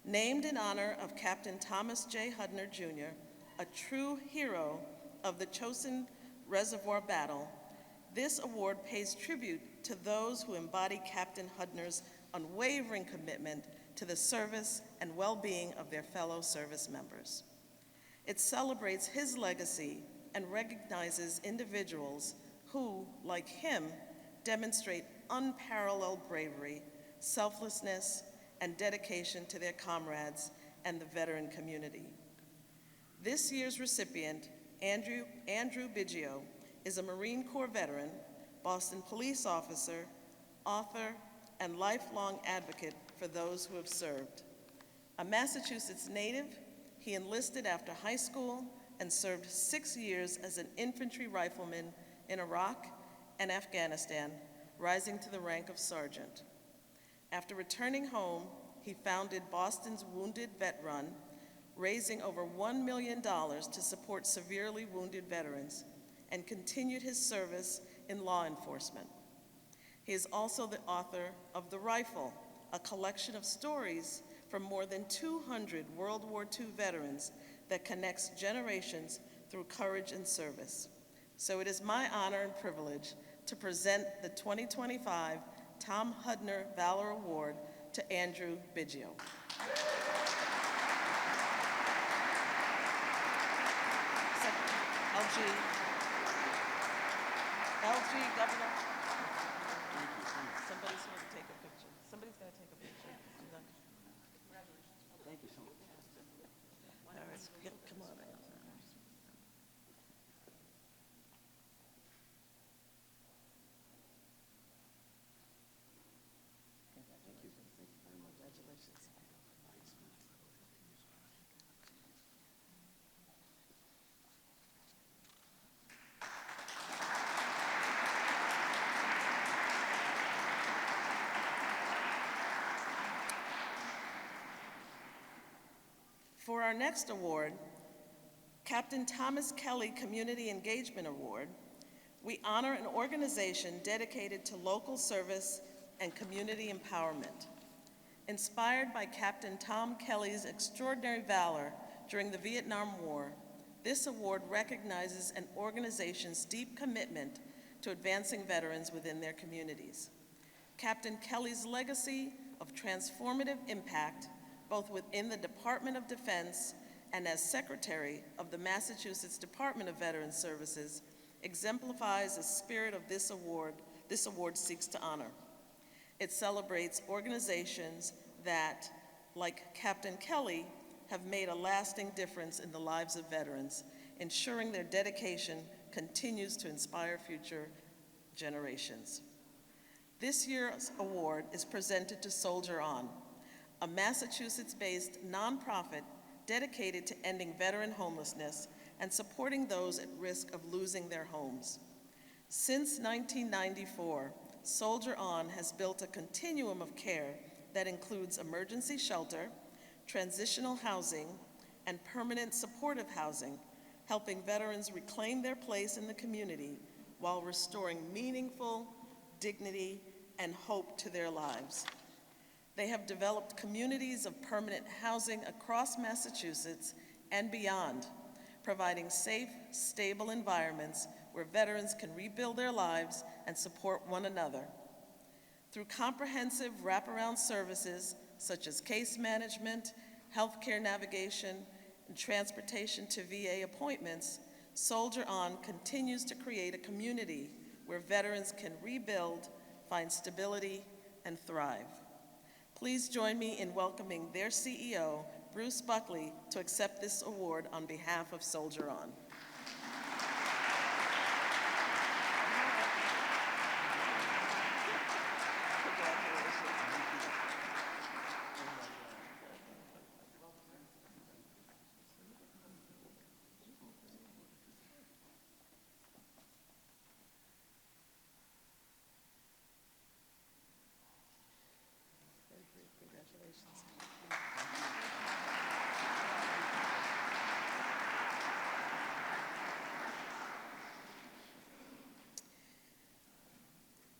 Named in honor of Captain Thomas Hudner Jr., a true hero of the Chosin Reservoir Battle, this award pays tribute to those who embody Captain Hudner's unwavering commitment to the service and well-being of their fellow service members. It celebrates his legacy and recognizes individuals who, like him, demonstrate unparalleled bravery, selflessness, and dedication to their comrades and the veteran community. This year's recipient, Andrew Biggio, is a Marine Corps veteran, Boston police officer, author, and lifelong advocate for those who have served. A Massachusetts native, he enlisted after high school and served 6 years as an infantry rifleman in Iraq and Afghanistan, rising to the rank of sergeant. After returning home, he founded Boston's Wounded Vet Run, raising over $1 million to support severely wounded veterans, and continued his service in law enforcement. He is also the author of The Rifle, a collection of stories from more than 200 World War II veterans that connects generations through courage and service. So it is my honor and privilege to present the 2025 Tom Hudner Valor Award to Andrew Biggio. LG, Governor. Somebody's here to take a picture. Somebody's going to take a picture. Thank you so much. All right, come on. Congratulations. For our next award, Captain Thomas Kelley Community Engagement Award, we honor an organization dedicated to local service and community empowerment. Inspired by Captain Tom Kelley's extraordinary valor during the Vietnam War, this award recognizes an organization's deep commitment to advancing veterans within their communities. Captain Kelley's legacy of transformative impact, both within the Department of Defense and as Secretary of the Massachusetts Department of Veterans Services, exemplifies the spirit of this award seeks to honor. It celebrates organizations that, like Captain Kelley, have made a lasting difference in the lives of veterans, ensuring their dedication continues to inspire future generations. This year's award is presented to Soldier On, a Massachusetts-based nonprofit dedicated to ending veteran homelessness and supporting those at risk of losing their homes. Since 1994, Soldier On has built a continuum of care that includes emergency shelter, transitional housing, and permanent supportive housing, helping veterans reclaim their place in the community while restoring meaningful dignity and hope to their lives. They have developed communities of permanent housing across Massachusetts and beyond, providing safe, stable environments where veterans can rebuild their lives and support one another. Through comprehensive wraparound services such as case management, healthcare navigation, and transportation to VA appointments, Soldier On continues to create a community where veterans can rebuild, find stability, and thrive. Please join me in welcoming their CEO, Bruce Buckley, to accept this award on behalf of Soldier On.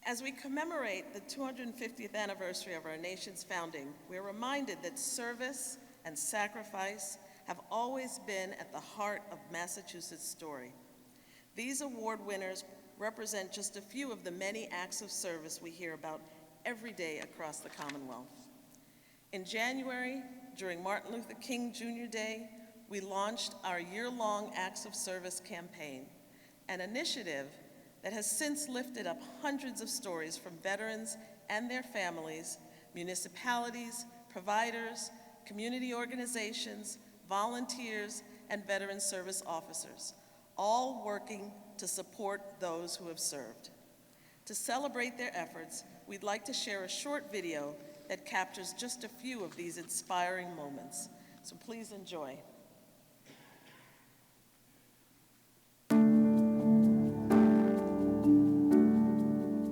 As we commemorate the 250th anniversary of our nation's founding, we're reminded that service and sacrifice have always been at the heart of Massachusetts' story. These award winners represent just a few of the many acts of service we hear about every day across the Commonwealth. In January, during Martin Luther King Jr. Day, we launched our year-long Acts of Service campaign, an initiative that has since lifted up hundreds of stories from veterans and their families, municipalities, providers, community organizations, volunteers, and veteran service officers, all working to support those who have served. To celebrate their efforts, we'd like to share a short video that captures just a few of these inspiring moments. So please enjoy.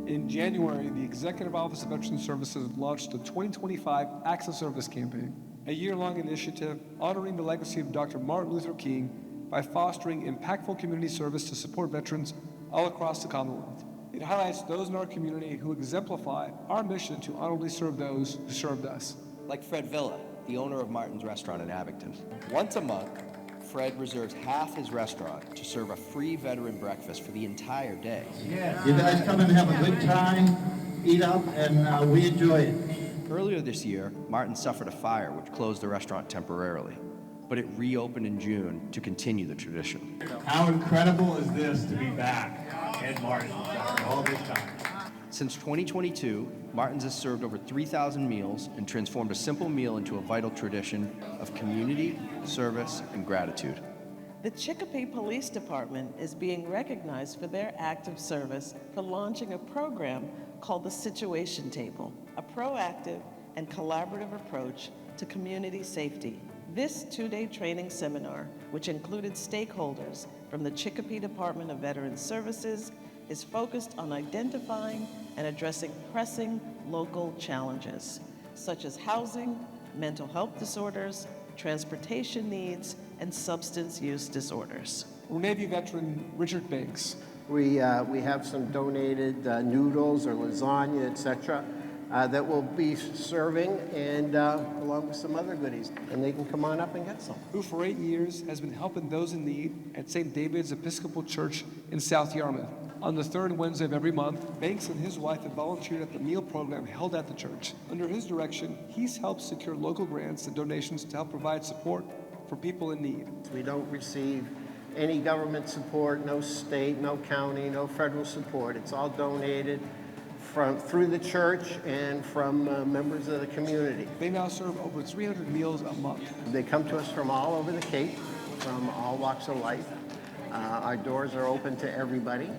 In January, the Executive Office of Veteran Services launched the 2025 Acts of Service campaign, a year-long initiative honoring the legacy of Dr. Martin Luther King by fostering impactful community service to support veterans all across the Commonwealth. It highlights those in our community who exemplify our mission to honorably serve those who served us. Like Fred Villa, the owner of Martin's Restaurant in Abington. Once a month, Fred reserves half his restaurant to serve a free veteran breakfast for the entire day. Yeah, you guys come and have a good time, eat up, and we enjoy it. Earlier this year, Martin suffered a fire which closed the restaurant temporarily, but it reopened in June to continue the tradition. How incredible is this to be back at Martin's after all this time? Since 2022, Martin's has served over 3,000 meals and transformed a simple meal into a vital tradition of community, service, and gratitude. The Chicopee Police Department is being recognized for their act of service for launching a program called the Situation Table, a proactive and collaborative approach to community safety. This two-day training seminar, which included stakeholders from the Chicopee Department of Veteran Services, is focused on identifying and addressing pressing local challenges, such as housing, mental health disorders, transportation needs, and substance use disorders. Navy veteran Richard Banks. We have some donated noodles or lasagna, etc., that we'll be serving, and along with some other goodies. And they can come on up and get some. Who for 8 years has been helping those in need at St. David's Episcopal Church in South Yarmouth. On the third Wednesday of every month, Banks and his wife have volunteered at the meal program held at the church. Under his direction, he's helped secure local grants and donations to help provide support for people in need. We don't receive any government support, no state, no county, no federal support. It's all donated through the church and from members of the community. They now serve over 300 meals a month. They come to us from all over the Cape, from all walks of life. Our doors are open to everybody,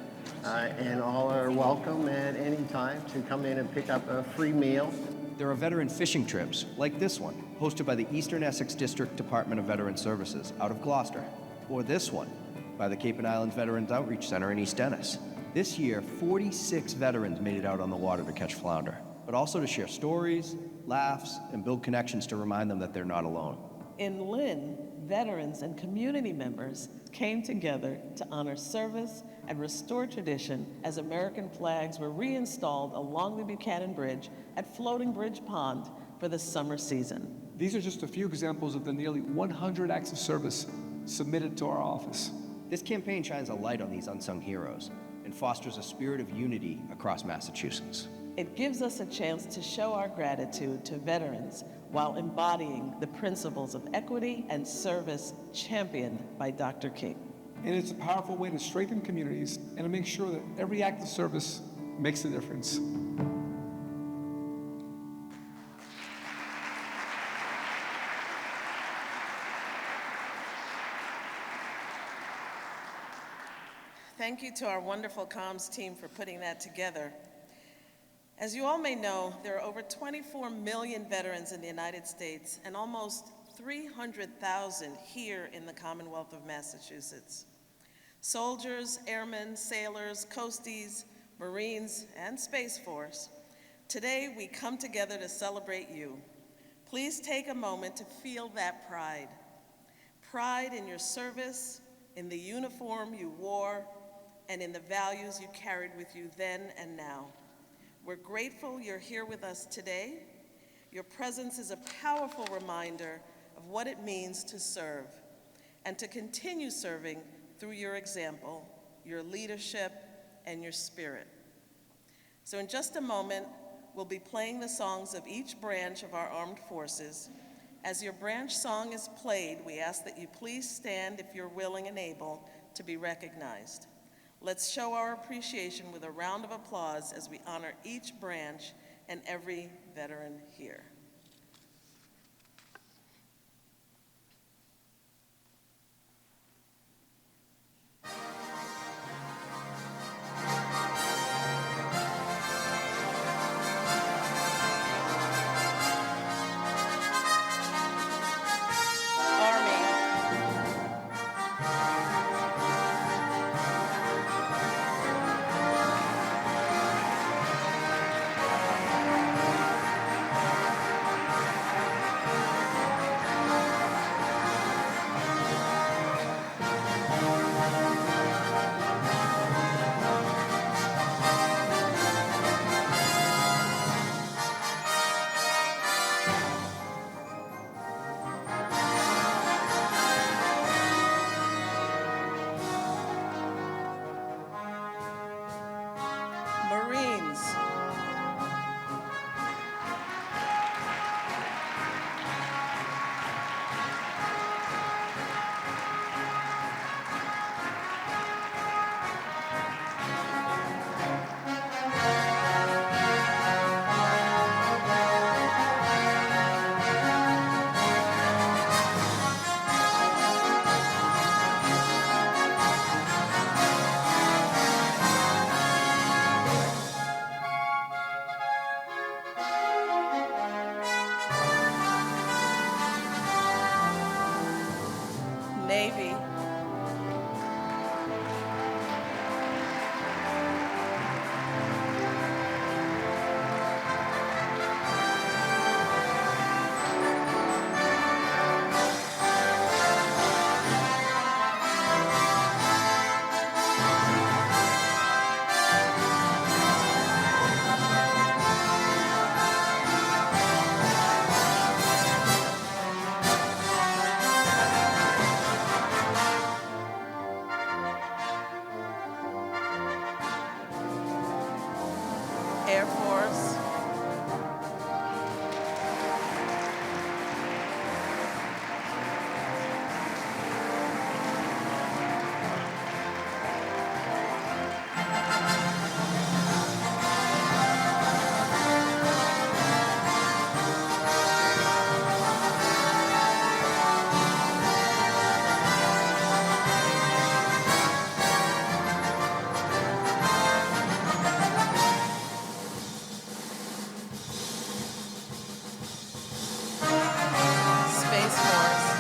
and all are welcome at any time to come in and pick up a free meal. There are veteran fishing trips, like this one, hosted by the Eastern Essex District Department of Veteran Services out of Gloucester, or this one, by the Cape and Islands Veterans Outreach Center in East Dennis. This year, 46 veterans made it out on the water to catch flounder, but also to share stories, laughs, and build connections to remind them that they're not alone. In Lynn, veterans and community members came together to honor service and restore tradition as American flags were reinstalled along the Buchanan Bridge at Floating Bridge Pond for the summer season. These are just a few examples of the nearly 100 acts of service submitted to our office. This campaign shines a light on these unsung heroes and fosters a spirit of unity across Massachusetts. It gives us a chance to show our gratitude to veterans while embodying the principles of equity and service championed by Dr. King. And it's a powerful way to strengthen communities and to make sure that every act of service makes a difference. Thank you to our wonderful comms team for putting that together. As you all may know, there are over 24 million veterans in the United States and almost 300,000 here in the Commonwealth of Massachusetts. Soldiers, airmen, sailors, coasties, Marines, and Space Force, today we come together to celebrate you, Please take a moment to feel that pride. Pride in your service, in the uniform you wore, and in the values you carried with you then and now. We're grateful you're here with us today. Your presence is a powerful reminder of what it means to serve and to continue serving through your example, your leadership, and your spirit. So in just a moment, we'll be playing the songs of each branch of our armed forces. As your branch song is played, we ask that you please stand if you're willing and able to be recognized. Let's show our appreciation with a round of applause as we honor each branch and every veteran here. Marines. Navy. Air Force. Space Force.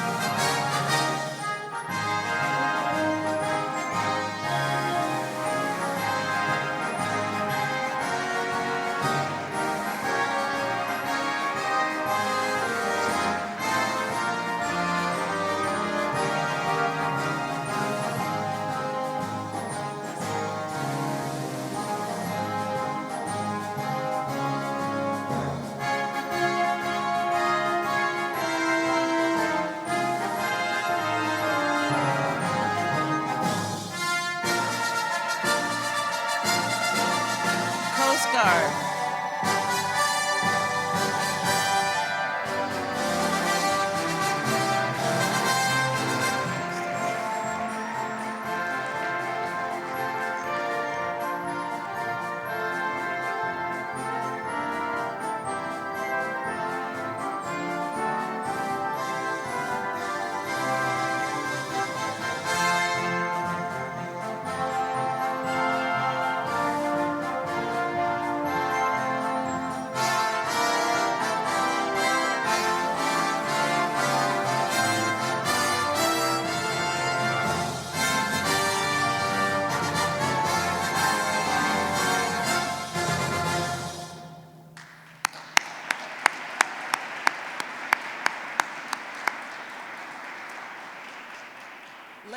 Coast Guard.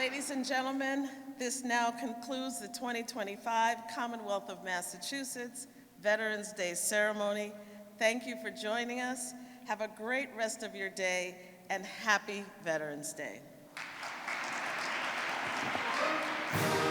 Ladies and gentlemen, this now concludes the 2025 Commonwealth of Massachusetts Veterans Day ceremony. Thank you for joining us. Have a great rest of your day, and happy Veterans Day.